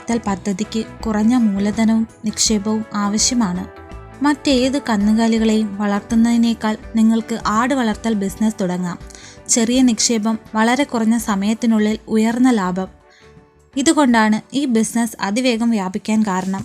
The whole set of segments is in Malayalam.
വളർത്തൽ പദ്ധതിക്ക് കുറഞ്ഞ മൂലധനവും നിക്ഷേപവും ആവശ്യമാണ്. മറ്റേത് കന്നുകാലികളെയും വളർത്തുന്നതിനേക്കാൾ നിങ്ങൾക്ക് ആട് വളർത്തൽ ബിസിനസ് തുടങ്ങാം. ചെറിയ നിക്ഷേപം, വളരെ കുറഞ്ഞ സമയത്തിനുള്ളിൽ ഉയർന്ന ലാഭം. ഇതുകൊണ്ടാണ് ഈ ബിസിനസ് അതിവേഗം വ്യാപിക്കാൻ കാരണം.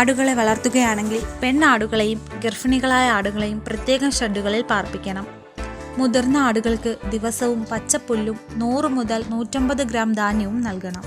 ആടുകളെ വളർത്തുകയാണെങ്കിൽ പെണ്ണാടുകളെയും ഗർഭിണികളായ ആടുകളെയും പ്രത്യേകം ഷെഡുകളിൽ പാർപ്പിക്കണം. മുതിർന്ന ആടുകൾക്ക് ദിവസവും പച്ചപ്പുല്ലും 100 മുതൽ 150 ഗ്രാം ധാന്യവും നൽകണം.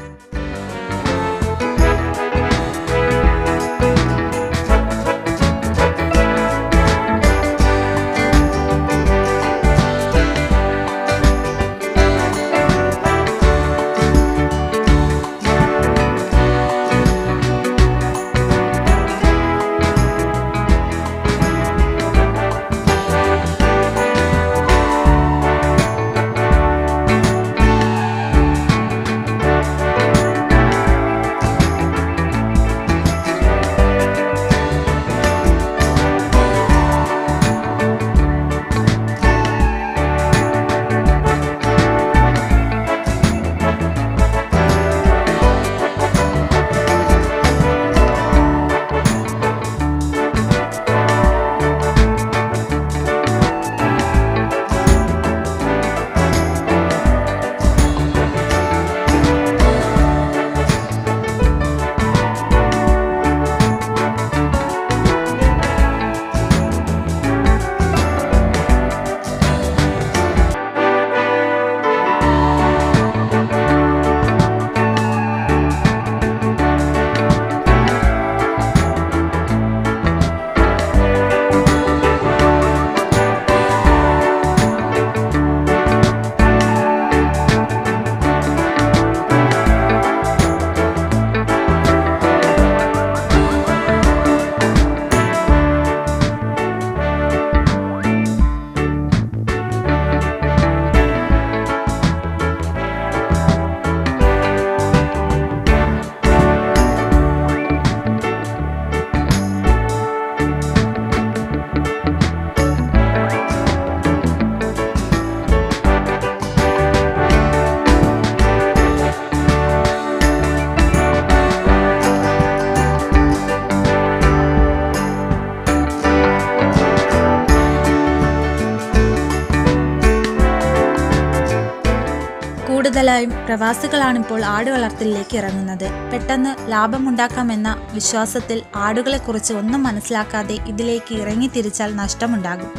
കൂടുതലായും പ്രവാസികളാണിപ്പോൾ ആട് വളർത്തലിലേക്ക് ഇറങ്ങുന്നത്. പെട്ടെന്ന് ലാഭമുണ്ടാക്കാമെന്ന വിശ്വാസത്തിൽ ആടുകളെക്കുറിച്ച് ഒന്നും മനസ്സിലാക്കാതെ ഇതിലേക്ക് ഇറങ്ങി തിരിച്ചാൽ നഷ്ടമുണ്ടാകും.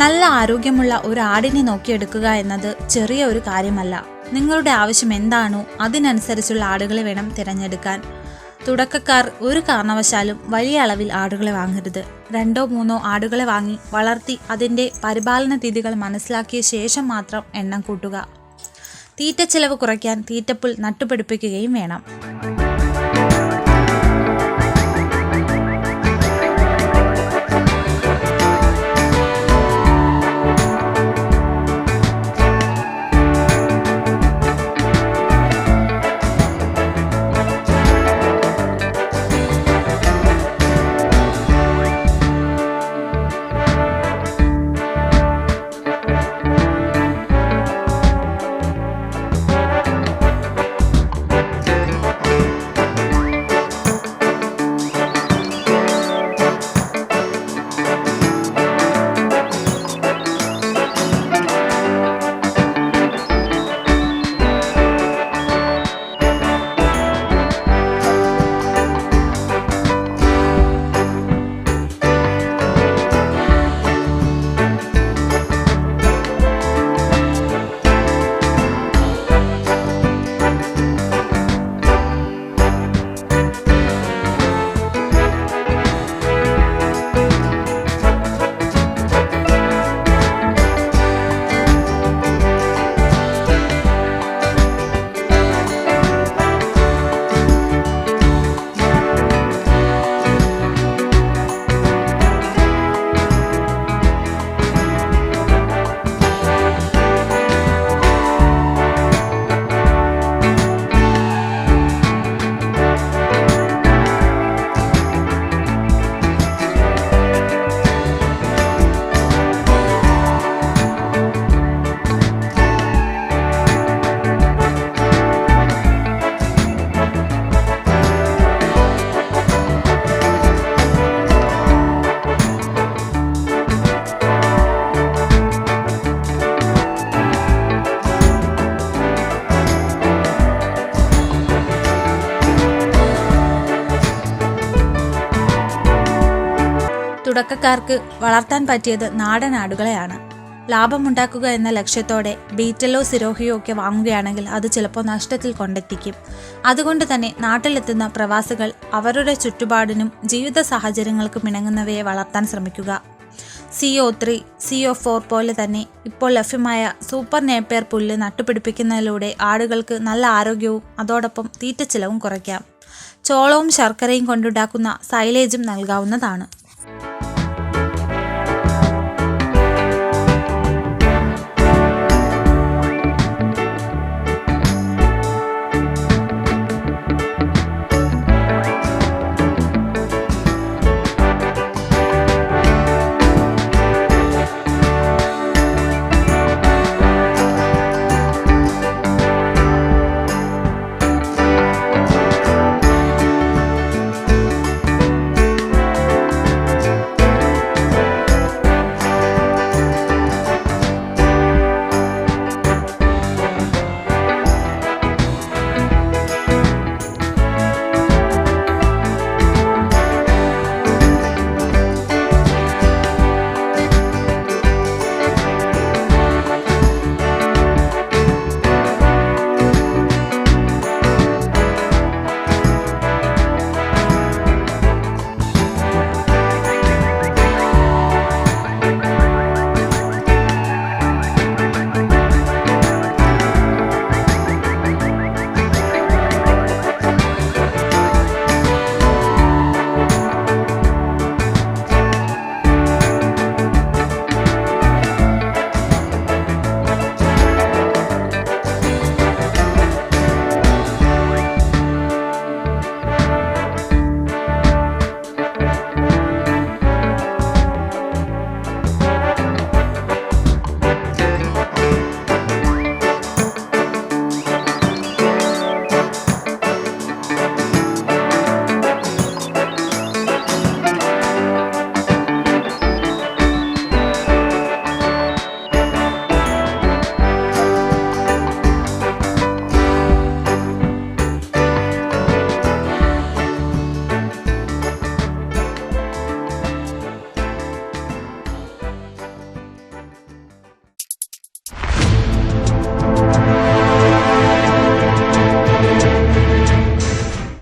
നല്ല ആരോഗ്യമുള്ള ഒരു ആടിനെ നോക്കിയെടുക്കുക എന്നത് ചെറിയ ഒരു കാര്യമല്ല. നിങ്ങളുടെ ആവശ്യം എന്താണോ അതിനനുസരിച്ചുള്ള ആടുകളെ വേണം തിരഞ്ഞെടുക്കാൻ. തുടക്കക്കാർ ഒരു കാരണവശാലും വലിയ അളവിൽ ആടുകളെ വാങ്ങരുത്. 2-3 ആടുകളെ വാങ്ങി വളർത്തി അതിൻ്റെ പരിപാലന രീതികൾ മനസ്സിലാക്കിയ ശേഷം മാത്രം എണ്ണം കൂട്ടുക. തീറ്റ ചെലവ് കുറയ്ക്കാൻ തീറ്റപ്പുൽ നട്ടുപിടിപ്പിക്കുകയും വേണം. തുടക്കക്കാർക്ക് വളർത്താൻ പറ്റിയത് നാടൻ ആടുകളെയാണ്. ലാഭമുണ്ടാക്കുക എന്ന ലക്ഷ്യത്തോടെ ബീറ്റലോ സിരോഹിയോ ഒക്കെ വാങ്ങുകയാണെങ്കിൽ അത് ചിലപ്പോൾ നഷ്ടത്തിൽ കൊണ്ടെത്തിക്കും. അതുകൊണ്ട് തന്നെ നാട്ടിലെത്തുന്ന പ്രവാസികൾ അവരുടെ ചുറ്റുപാടിനും ജീവിത സാഹചര്യങ്ങൾക്കും ഇണങ്ങുന്നവയെ വളർത്താൻ ശ്രമിക്കുക. CO3, CO4 പോലെ തന്നെ ഇപ്പോൾ ലഭ്യമായ സൂപ്പർ നേപ്പിയർ പുല്ല് നട്ടുപിടിപ്പിക്കുന്നതിലൂടെ ആടുകൾക്ക് നല്ല ആരോഗ്യവും അതോടൊപ്പം തീറ്റച്ചിലവും കുറയ്ക്കാം. ചോളവും ശർക്കരയും കൊണ്ടുണ്ടാക്കുന്ന സൈലേജും നൽകാവുന്നതാണ്.